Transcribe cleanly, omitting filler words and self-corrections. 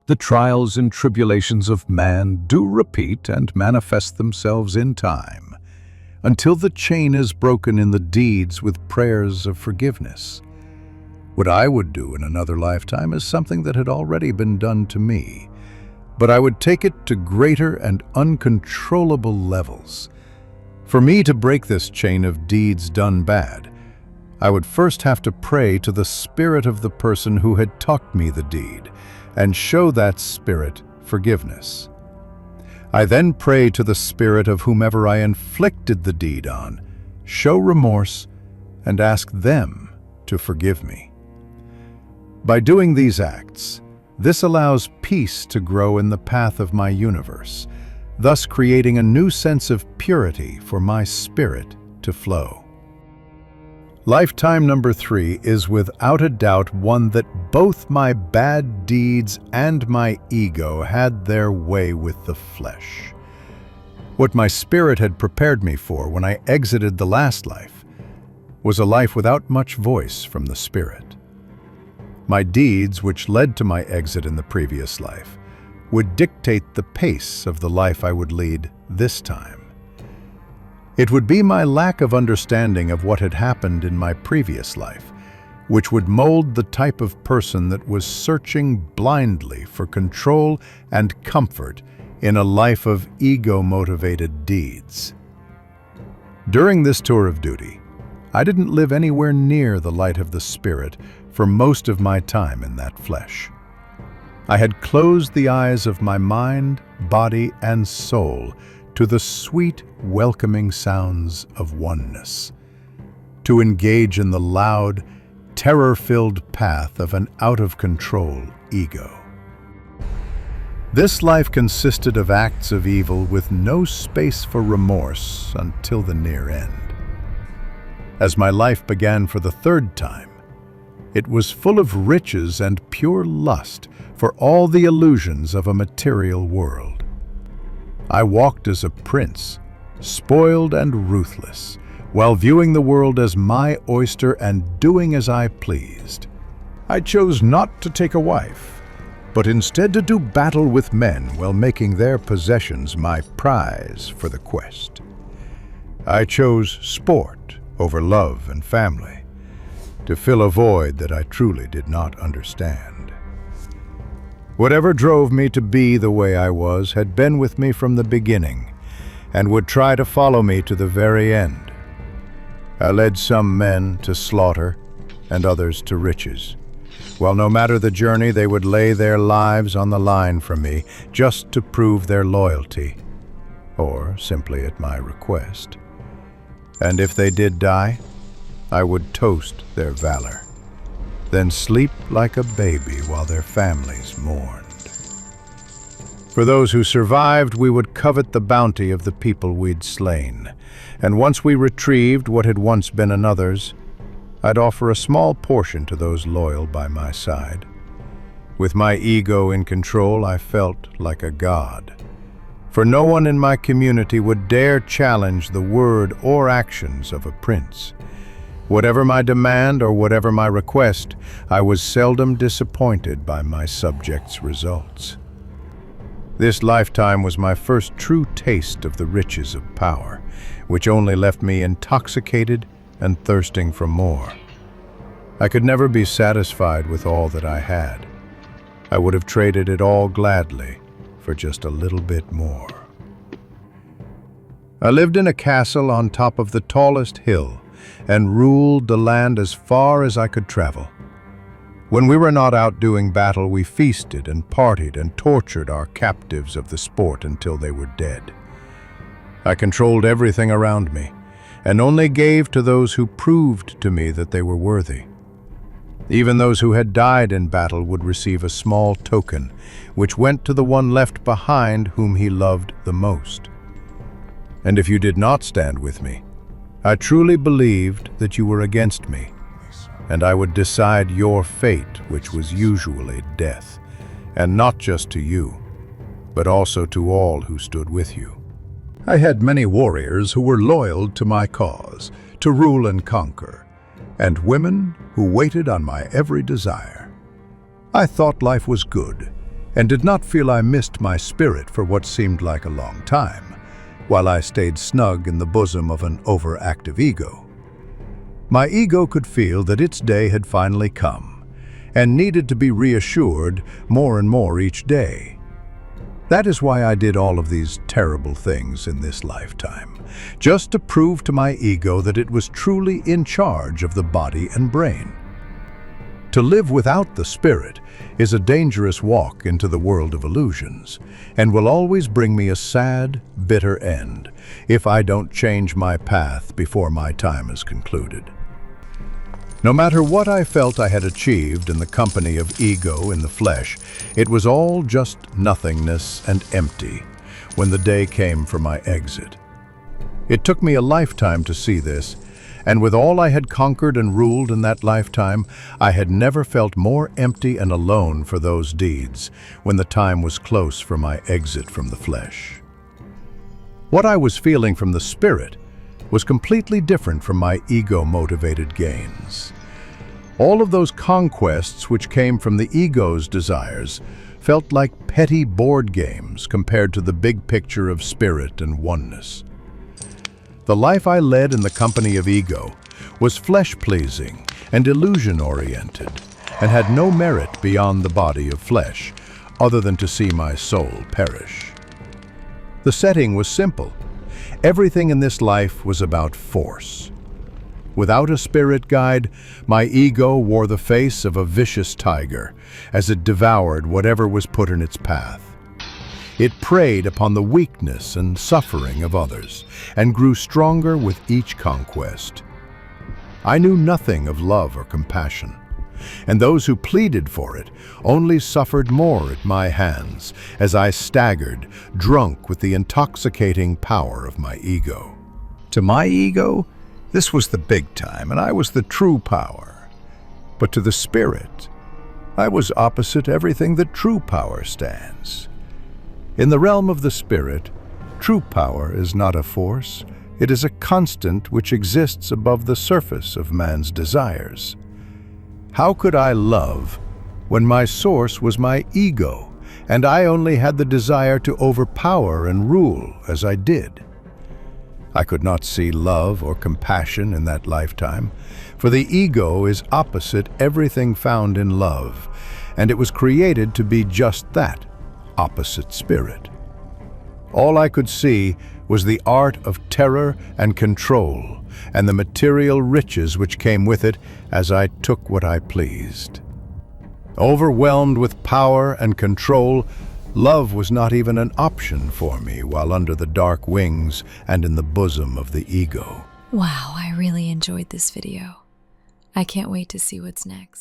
The trials and tribulations of man do repeat and manifest themselves in time, until the chain is broken in the deeds with prayers of forgiveness. What I would do in another lifetime is something that had already been done to me, but I would take it to greater and uncontrollable levels. For me to break this chain of deeds done bad, I would first have to pray to the spirit of the person who had taught me the deed, and show that spirit forgiveness. I then pray to the spirit of whomever I inflicted the deed on, show remorse, and ask them to forgive me. By doing these acts, this allows peace to grow in the path of my universe, thus creating a new sense of purity for my spirit to flow. Lifetime number 3 is without a doubt one that both my bad deeds and my ego had their way with the flesh. What my spirit had prepared me for when I exited the last life was a life without much voice from the spirit. My deeds, which led to my exit in the previous life, would dictate the pace of the life I would lead this time. It would be my lack of understanding of what had happened in my previous life, which would mold the type of person that was searching blindly for control and comfort in a life of ego-motivated deeds. During this tour of duty, I didn't live anywhere near the light of the Spirit for most of my time in that flesh. I had closed the eyes of my mind, body, and soul to the sweet, welcoming sounds of oneness, to engage in the loud, terror-filled path of an out-of-control ego. This life consisted of acts of evil with no space for remorse until the near end. As my life began for the third time, it was full of riches and pure lust for all the illusions of a material world. I walked as a prince, spoiled and ruthless, while viewing the world as my oyster and doing as I pleased. I chose not to take a wife, but instead to do battle with men while making their possessions my prize for the quest. I chose sport over love and family, to fill a void that I truly did not understand. Whatever drove me to be the way I was had been with me from the beginning and would try to follow me to the very end. I led some men to slaughter and others to riches, while no matter the journey, they would lay their lives on the line for me just to prove their loyalty, or simply at my request. And if they did die, I would toast their valor, then sleep like a baby while their families mourned. For those who survived, we would covet the bounty of the people we'd slain, and once we retrieved what had once been another's, I'd offer a small portion to those loyal by my side. With my ego in control, I felt like a god, for no one in my community would dare challenge the word or actions of a prince. Whatever my demand or whatever my request, I was seldom disappointed by my subjects' results. This lifetime was my first true taste of the riches of power, which only left me intoxicated and thirsting for more. I could never be satisfied with all that I had. I would have traded it all gladly for just a little bit more. I lived in a castle on top of the tallest hill and ruled the land as far as I could travel. When we were not out doing battle, we feasted and partied and tortured our captives of the sport until they were dead. I controlled everything around me and only gave to those who proved to me that they were worthy. Even those who had died in battle would receive a small token, which went to the one left behind whom he loved the most. And if you did not stand with me, I truly believed that you were against me, and I would decide your fate, which was usually death, and not just to you, but also to all who stood with you. I had many warriors who were loyal to my cause, to rule and conquer, and women who waited on my every desire. I thought life was good, and did not feel I missed my spirit for what seemed like a long time, while I stayed snug in the bosom of an overactive ego. My ego could feel that its day had finally come, and needed to be reassured more and more each day. That is why I did all of these terrible things in this lifetime, just to prove to my ego that it was truly in charge of the body and brain. To live without the spirit is a dangerous walk into the world of illusions, and will always bring me a sad, bitter end if I don't change my path before my time is concluded. No matter what I felt I had achieved in the company of ego in the flesh, it was all just nothingness and empty when the day came for my exit. It took me a lifetime to see this, and with all I had conquered and ruled in that lifetime, I had never felt more empty and alone for those deeds when the time was close for my exit from the flesh. What I was feeling from the spirit was completely different from my ego-motivated gains. All of those conquests which came from the ego's desires felt like petty board games compared to the big picture of spirit and oneness. The life I led in the company of ego was flesh-pleasing and illusion-oriented, and had no merit beyond the body of flesh, other than to see my soul perish. The setting was simple. Everything in this life was about force. Without a spirit guide, my ego wore the face of a vicious tiger as it devoured whatever was put in its path. It preyed upon the weakness and suffering of others, and grew stronger with each conquest. I knew nothing of love or compassion, and those who pleaded for it only suffered more at my hands as I staggered, drunk with the intoxicating power of my ego. To my ego, this was the big time, and I was the true power. But to the spirit, I was opposite everything that true power stands. In the realm of the spirit, true power is not a force, it is a constant which exists above the surface of man's desires. How could I love when my source was my ego, and I only had the desire to overpower and rule as I did? I could not see love or compassion in that lifetime, for the ego is opposite everything found in love, and it was created to be just that, opposite spirit. All I could see was the art of terror and control, and the material riches which came with it as I took what I pleased. Overwhelmed with power and control, love was not even an option for me while under the dark wings and in the bosom of the ego. Wow, I really enjoyed this video. I can't wait to see what's next.